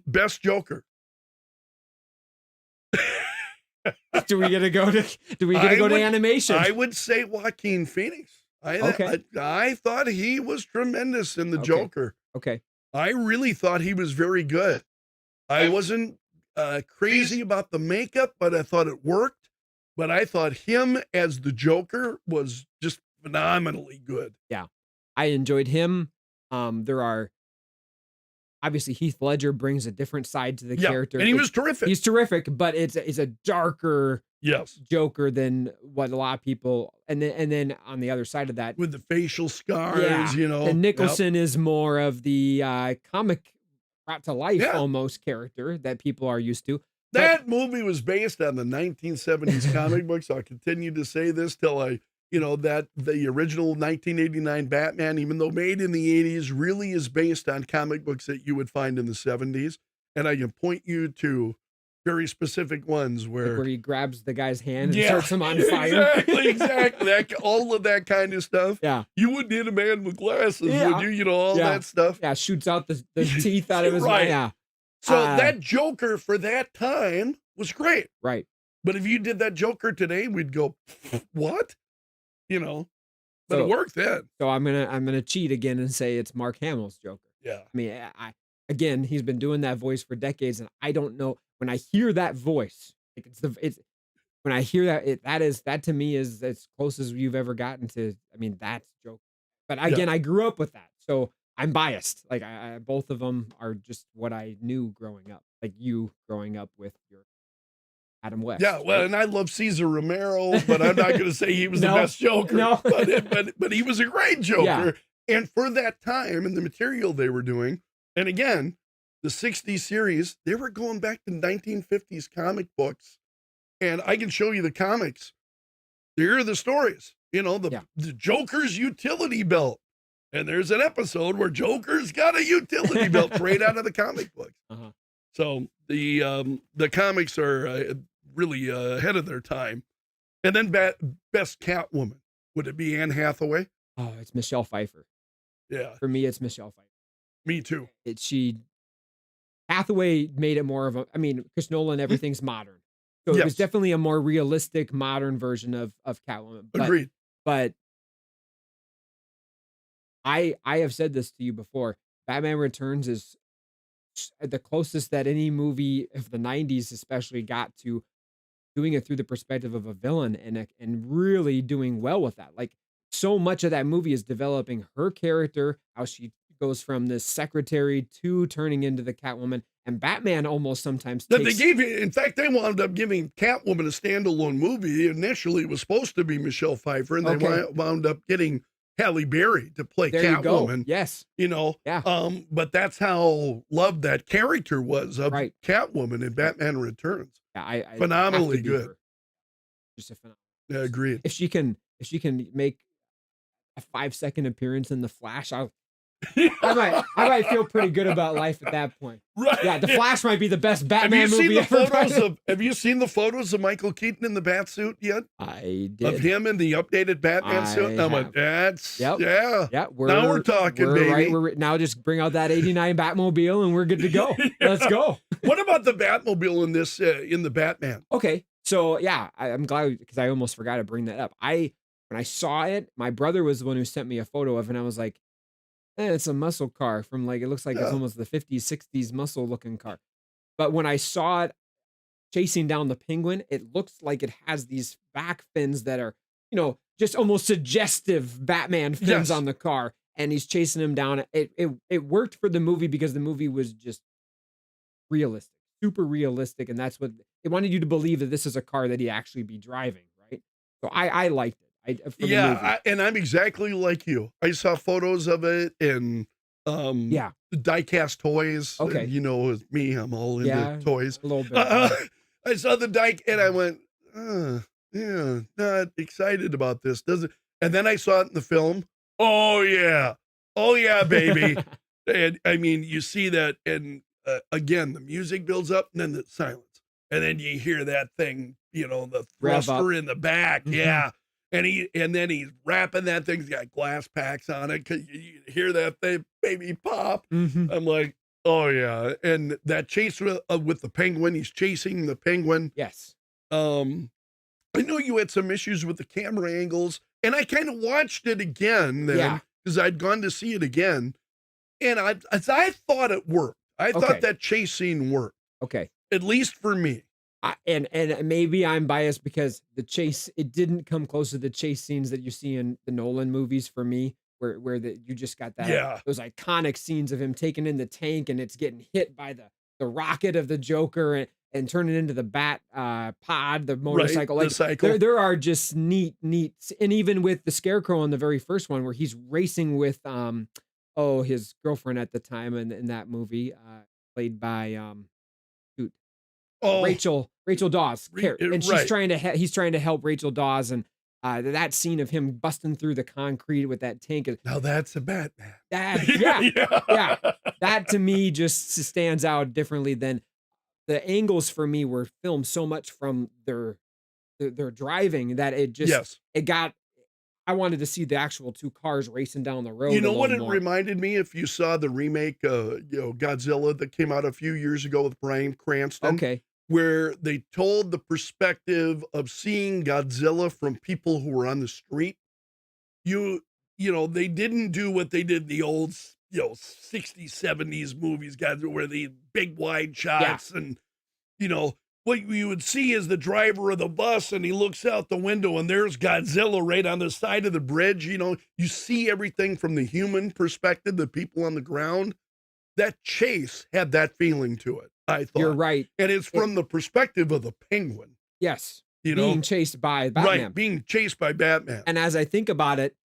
Best Joker. Do we get to go to animation? I would say Joaquin Phoenix. Okay. I thought he was tremendous in the Okay. Joker. Okay. I really thought he was very good. I wasn't crazy about the makeup, but I thought it worked. But I thought him as the Joker was just phenomenally good. I enjoyed him. There are obviously Heath Ledger brings a different side to the character. And he was terrific. He's terrific, but it's a darker Yes. Joker than what a lot of people. And then on the other side of that, With the facial scars, and Nicholson is more of the comic brought to life Yeah. almost character that people are used to. That movie was based on the 1970s comic books. I'll continue to say this till that the original 1989 Batman, even though made in the 80s, really is based on comic books that you would find in the 70s. And I can point you to very specific ones Like where he grabs the guy's hand and starts him on fire. Exactly. All of that kind of stuff. Yeah. You wouldn't hit a man with glasses, Yeah. would you? All Yeah. that stuff. Yeah, shoots out the teeth out of his Right. mouth. So Uh, that Joker for that time was great. right. But if you did that Joker today, we'd go, what? You know, but it So worked then. so I'm gonna cheat again and say it's Mark Hamill's Joker. Yeah. I mean, again, he's been doing that voice for decades, and I don't know when I hear that voice, like it's when I hear that that to me is as close as you've ever gotten to. I mean, that's Joker. But Yeah. again, I grew up with that, so I'm biased. Like I both of them are just what I knew growing up. Like you growing up with your Adam West. Yeah, well, right? and I love Caesar Romero, but I'm not going to say he was No, the best Joker. no. but he was a great Joker. Yeah. And for that time and the material they were doing, and again, the 60s series, they were going back to 1950s comic books. And I can show you the comics. Here are the stories. You know, the Joker's utility belt. And there's an episode where Joker's got a utility belt right out of the comic books. Uh-huh. So the comics are really ahead of their time. And then best Catwoman, would it be Anne Hathaway? Oh, it's Michelle Pfeiffer. Yeah, For me, it's Michelle Pfeiffer. me too. Hathaway made it more of a. I mean, Chris Nolan, everything's modern, so it was Yes. definitely a more realistic, modern version of Catwoman. Agreed. But I have said this to you before. Batman Returns is the closest that any movie of the '90s, especially, got to doing it through the perspective of a villain and really doing well with that. Like so much of that movie is developing her character, how she goes from this secretary to turning into the Catwoman, and Batman almost sometimes That they takes. gave it. In fact, they wound up giving Catwoman a standalone movie. Initially, it was supposed to be Michelle Pfeiffer, and they Okay. wound up getting Halle Berry to play There you go. Catwoman. Yes. You know, Yeah. but that's how loved that character was of Right. Catwoman in Batman Returns. Yeah, I have to Phenomenally be good. her. Just a phenomenal. Yeah, agreed. If she can make a 5-second appearance in the Flash, I might feel pretty good about life at that point. Right. Yeah, the Flash might be the best Have Batman you seen movie the ever. photos of? Have you seen the photos of Michael Keaton in the bat suit yet? I Of did. him in the updated Batman suit? I And I'm like, have. that's Yep. yeah. Yeah, Now we're talking, we're baby. Right, we're now just bring out that '89 Batmobile and we're good to go. Let's go. What about the Batmobile in this in the Batman? Okay, so yeah, I'm glad because I almost forgot to bring that up. When I saw it, my brother was the one who sent me a photo of, it, and I was like, it's a muscle car from like it looks like it's Yeah. almost the '50s, '60s muscle looking car. But when I saw it chasing down the Penguin, it looks like it has these back fins that are, just almost suggestive Batman fins Yes. on the car, and he's chasing him down. It worked for the movie because the movie was just realistic, super realistic, and that's what it wanted you to believe, that this is a car that he'd actually be driving, right? So I liked it. For the movie. And I'm exactly like you. I saw photos of it and Yeah, the diecast toys. Okay. You know, it's me, I'm all into yeah, toys. a little bit. I saw the die and I went, yeah, not excited about this, does it? And then I saw it in the film. Oh yeah, baby. And I mean, you see that, and again, the music builds up, and then the silence, and then you hear that thing, the Rev thruster up. in the back, Mhm. yeah. And then he's wrapping that thing. He's got glass packs on it. 'Cause you hear that thing, baby pop. Mhm. I'm like, oh yeah. And that chase with the penguin, he's chasing the penguin. Yes. I know you had some issues with the camera angles, and I kind of watched it again then Yeah. because I'd gone to see it again, and I thought it worked. I Okay. thought that chase scene worked, Okay. at least for me. And maybe I'm biased because it didn't come close to the chase scenes that you see in the Nolan movies for me, where you just got Yeah. those iconic scenes of him taking in the tank and it's getting hit by the rocket of the Joker and turning into the bat pod, the motorcycle. the Like cycle. there are just neat, and even with the Scarecrow in the very first one where he's racing with his girlfriend at the time in that movie, played by shoot, Oh, Rachel Dawes, and she's right. he's trying to help Rachel Dawes, and that scene of him busting through the concrete with that tank is now that's a Batman. that yeah. That to me just stands out differently than the angles for me were filmed so much from their driving that it just Yes. it got I wanted to see the actual two cars racing down the road. You know a what it little more. reminded me? If you saw the remake, Godzilla that came out a few years ago with Bryan Cranston, Okay. where they told the perspective of seeing Godzilla from people who were on the street. They didn't do what they did in the old, 60s, 70s movies, Godzilla, where the big wide shots and, what you would see is the driver of the bus and he looks out the window and there's Godzilla right on the side of the bridge. You see everything from the human perspective, the people on the ground. That chase had that feeling to it, I thought. You're right. And it's from the perspective of the Penguin, Yes. you know, Being chased by Batman. right? Being chased by Batman. And as I think about it,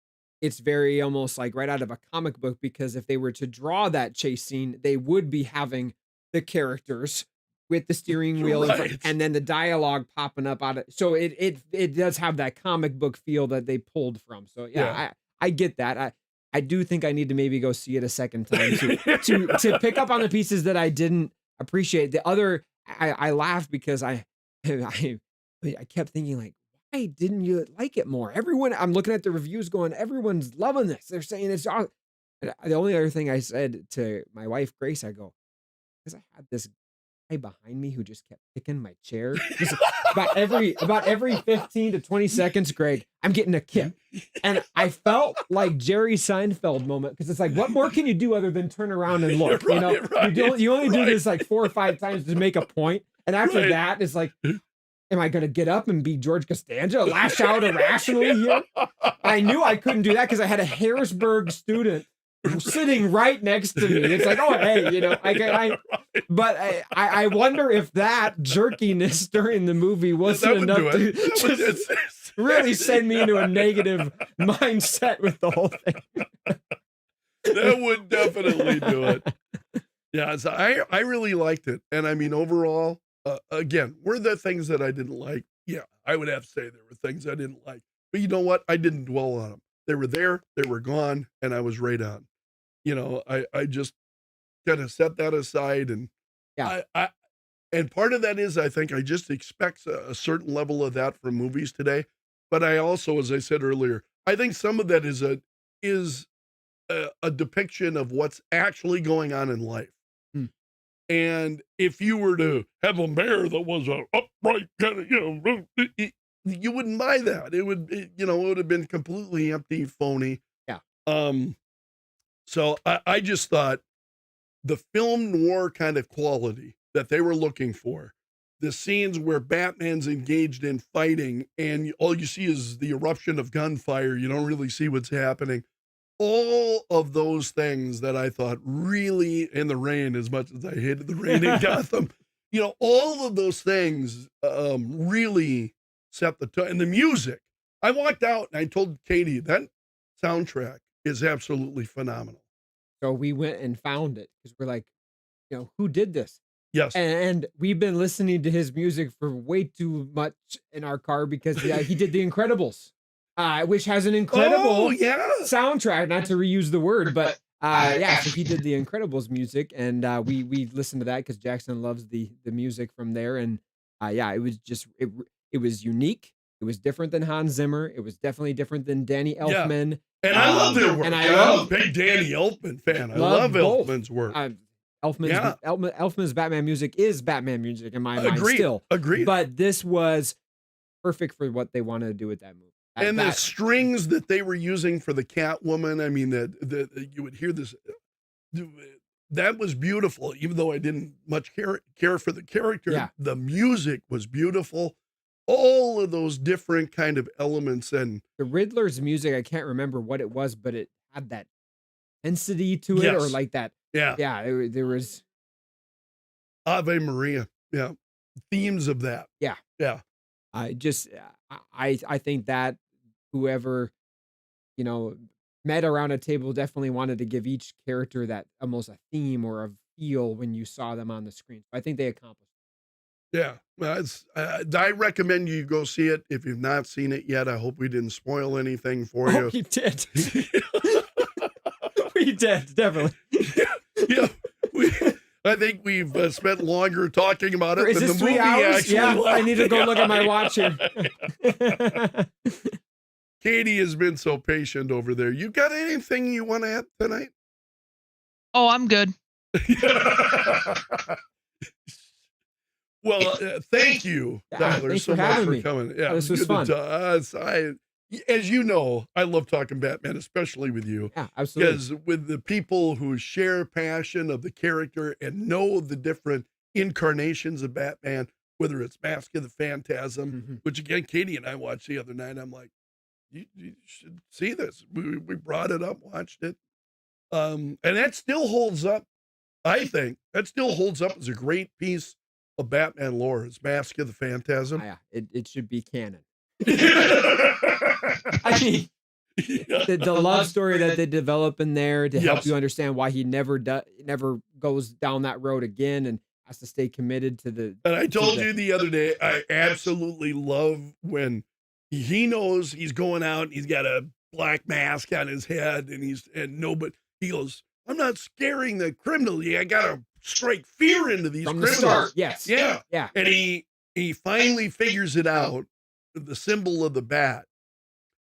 it's very almost like right out of a comic book, because if they were to draw that chase scene, they would be having the characters with the steering wheel in front, Right. and then the dialogue popping up out of. So it does have that comic book feel that they pulled from. So Yeah. I get that. I do think I need to maybe go see it a second time to pick up on the pieces that I didn't appreciate. The other, I laughed because I kept thinking, like, why didn't you like it more? I'm looking at the reviews going, everyone's loving this. They're saying it's awesome. The only other thing I said to my wife, Grace, I go, because I had this guy behind me who just kept kicking my chair. Just about every 15 to 20 seconds, Greg, I'm getting a kick. And I felt like Jerry Seinfeld moment, because it's like, what more can you do other than turn around and look? Right, You only do right. this like 4 or 5 times to make a point. And after Right. that, it's like, am I going to get up and be George Costanza, lash out irrationally here? I knew I couldn't do that because I had a Harrisburg student sitting right next to me. It's like, oh, hey, but I wonder if that jerkiness during the movie wasn't would enough do to it. just really send me into a negative mindset with the whole thing. That would definitely do it. Yeah, so I really liked it. And I mean, overall, again, were there things that I didn't like? Yeah, I would have to say there were things I didn't like. But you know what? I didn't dwell on them. They were there, they were gone, and I was right on. I just kind of set that aside. And Yeah. and part of that is I think I just expect a certain level of that from movies today. But I also, as I said earlier, I think some of that is a depiction of what's actually going on in life. Hmm. And if you were to have a mayor that was a upright kind of, you wouldn't buy that. It would have been completely empty, phony. Yeah. So I just thought the film noir kind of quality that they were looking for, the scenes where Batman's engaged in fighting and all you see is the eruption of gunfire. You don't really see what's happening. All of those things that I thought really, in the rain, as much as I hated the rain in Gotham, all of those things really set the tone. And the music, I walked out and I told Katie that soundtrack is absolutely phenomenal. So we went and found it because we're like, who did this? Yes. And we've been listening to his music for way too much in our car because he did The Incredibles, which has an incredible soundtrack, not to reuse the word, but so he did The Incredibles music, and we listened to that because Jackson loves the music from there. And it was just, it was unique. It was different than Hans Zimmer. It was definitely different than Danny Elfman. And I love their work. And I'm a big Danny Elfman fan. I love both. Elfman's work. Elfman's Batman music is Batman music in my mind still. Agreed. But this was perfect for what they wanted to do with that movie. And the strings that they were using for the Catwoman, I mean, that you would hear this. That was beautiful, even though I didn't much care for the character. Yeah. The music was beautiful. All of those different kind of elements. And the Riddler's music, I can't remember what it was, but it had that intensity to it, or like that. Yeah. Yeah, there was Ave Maria. Yeah. Themes of that. Yeah. Yeah. I think that whoever, met around a table definitely wanted to give each character that almost a theme or a feel when you saw them on the screen. I think they accomplished. Yeah, well, I recommend you go see it if you've not seen it yet. I hope we didn't spoil anything for you. We did. We did, definitely. Yeah, I think we've spent longer talking about it Is than this the movie 3 hours? actually. Yeah, I left. need to go look at my watch here. Katie has been so patient over there. You got anything you want to add tonight? Oh, I'm good. Well, thank you, Yeah, Tyler, thanks so for much having for me. coming. Yeah, This was good fun. to us. As you know, I love talking Batman, especially with you, Yeah, absolutely. because with the people who share passion of the character and know the different incarnations of Batman, whether it's Mask of the Phantasm, Mhm. which again, Katie and I watched the other night. I'm like, you should see this. We brought it up, watched it. And that still holds up. I think that still holds up as a great piece of Batman lore. Is Mask of the Phantasm? Yeah, it should be canon. I I mean, the love story that they develop in there to help Yes. you understand why he never goes down that road again and has to stay committed to the. And I told the- you the other day, I absolutely love when he knows he's going out and he's got a black mask on his head and nobody, he goes, I'm not scaring the criminal. I got to strike fear into these from the criminals. start. Yes. Yeah. Yeah. And he finally figures it out, the symbol of the bat,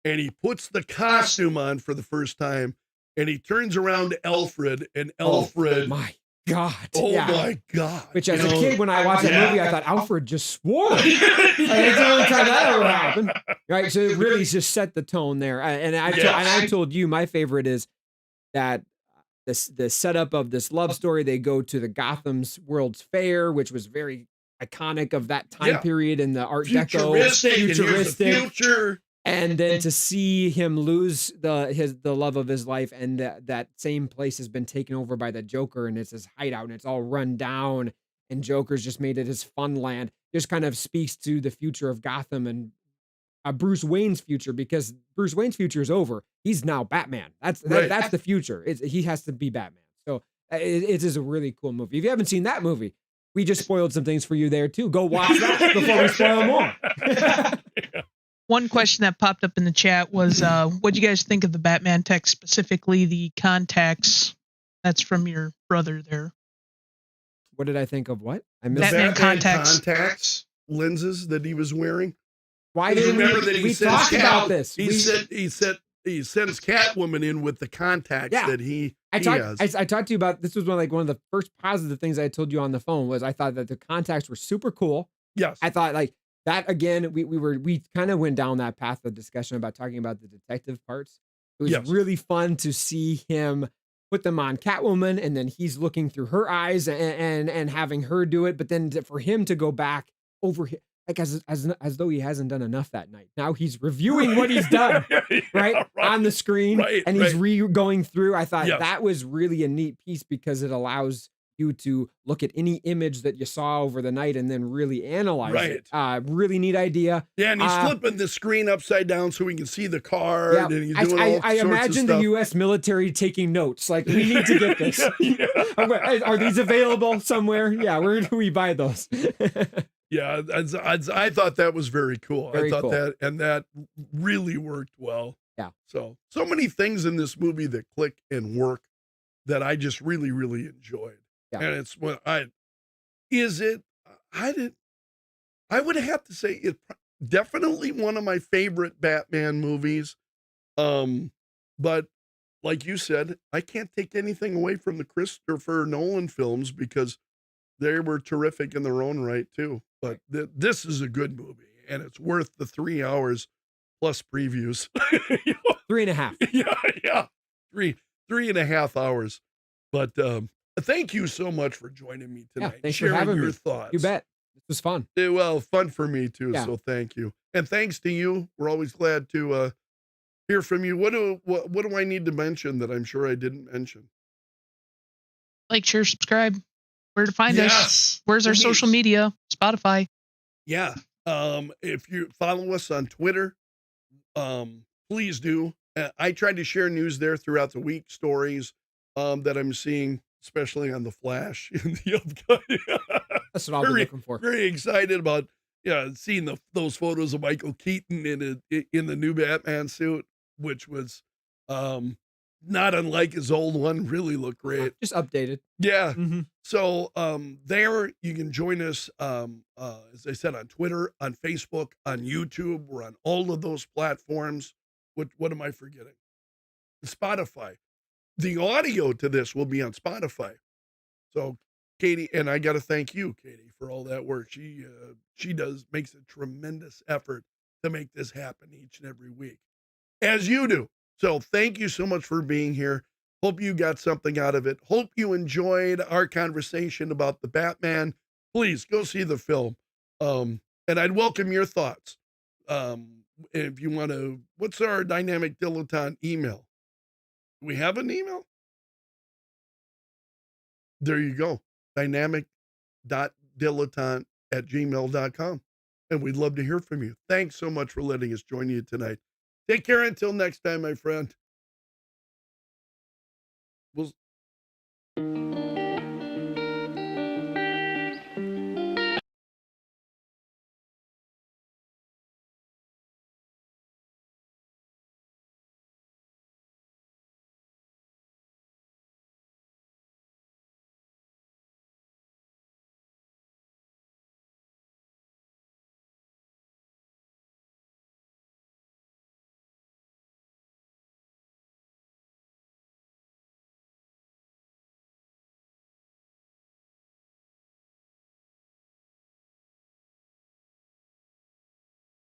and he puts the costume on for the first time, and he turns around to Alfred, and Alfred, My God. oh yeah. my God. Which, as You a know, kid, when I watched that yeah. movie, I thought Alfred just swore. Like, it's the only time that ever happened, right? So it really just set the tone there. And I told you my favorite is that the setup of this love story. They go to the Gotham's World's Fair, which was very iconic of that time Yeah. period in the Art Deco, futuristic, and here's the future. and then to see him lose the love of his life, and that same place has been taken over by the Joker, and it's his hideout, and it's all run down, and Joker's just made it his fun land. Just kind of speaks to the future of Gotham and Bruce Wayne's future, because Bruce Wayne's future is over. He's now Batman. That's Right. that's the future. He has to be Batman. So it is a really cool movie. If you haven't seen that movie, we just spoiled some things for you there too. Go watch that before we spoil more. One question that popped up in the chat was, what do you guys think of the Batman text, specifically the contacts? That's from your brother there. What did I think of? What I The missed? Batman contacts. contacts lenses that he was wearing. Why didn't Remember that he we sends talked about Cat- this? He sends Catwoman in with the contacts Yeah. that he I has. talked to you about this. Was one of the first positive things I told you on the phone was I thought that the contacts were super cool. Yes. I thought like that again. We kind of went down that path of discussion about talking about the detective parts. It was Yes. really fun to see him put them on Catwoman, and then he's looking through her eyes and having her do it. But then for him to go back over here, like as though he hasn't done enough that night. Now he's reviewing what he's done. Right? On the screen, Right, and he's right. going through. I thought Yes. that was really a neat piece because it allows you to look at any image that you saw over the night and then really analyze it. Really neat idea. Yeah, and he's flipping the screen upside down so we can see the card, Yeah, and he's doing all I sorts imagine of the stuff. U.S. military taking notes. Like, we need to get this. Yeah. Are these available somewhere? Yeah, where do we buy those? Yeah, I thought that was very cool. Very I thought cool. that really worked well. Yeah. So many things in this movie that click and work that I just really, really enjoyed. Yeah. And it's when I would have to say it definitely one of my favorite Batman movies. But like you said, I can't take anything away from the Christopher Nolan films because they were terrific in their own right too. But this is a good movie, and it's worth the 3 hours plus previews. You know? 3.5. Yeah. 3.5 hours. But thank you so much for joining me Yeah, tonight. thanks for sharing having your me. thoughts. You bet. This was fun. Well, fun for me too. Yeah. So thank you, and thanks to you. We're always glad to hear from you. What do I need to mention that I'm sure I didn't mention? Like, share, subscribe. Where to find us? Yes. Where's our Please. social media? Spotify. Yeah. If you follow us on Twitter, please do. I try to share news there throughout the week, stories that I'm seeing, especially on the Flash in the upcoming. That's what I'll be Very- looking for. Very excited about seeing those photos of Michael Keaton in the new Batman suit, which was not unlike his old one. Really looked great. Just updated. Yeah. Mhm. So there you can join us, as I said, on Twitter, on Facebook, on YouTube. We're on all of those platforms. what am I forgetting? Spotify. The audio to this will be on Spotify. So Katie, and I got to thank you, Katie, for all that work. She makes a tremendous effort to make this happen each and every week, as you do. So thank you so much for being here. Hope you got something out of it. Hope you enjoyed our conversation about the Batman. Please go see the film. And I'd welcome your thoughts. If you want to, what's our Dynamic Dilettante email? Do we have an email? There you go. Dynamic.dilettante@gmail.com. And we'd love to hear from you. Thanks so much for letting us join you tonight. Take care until next time, my friend. We'll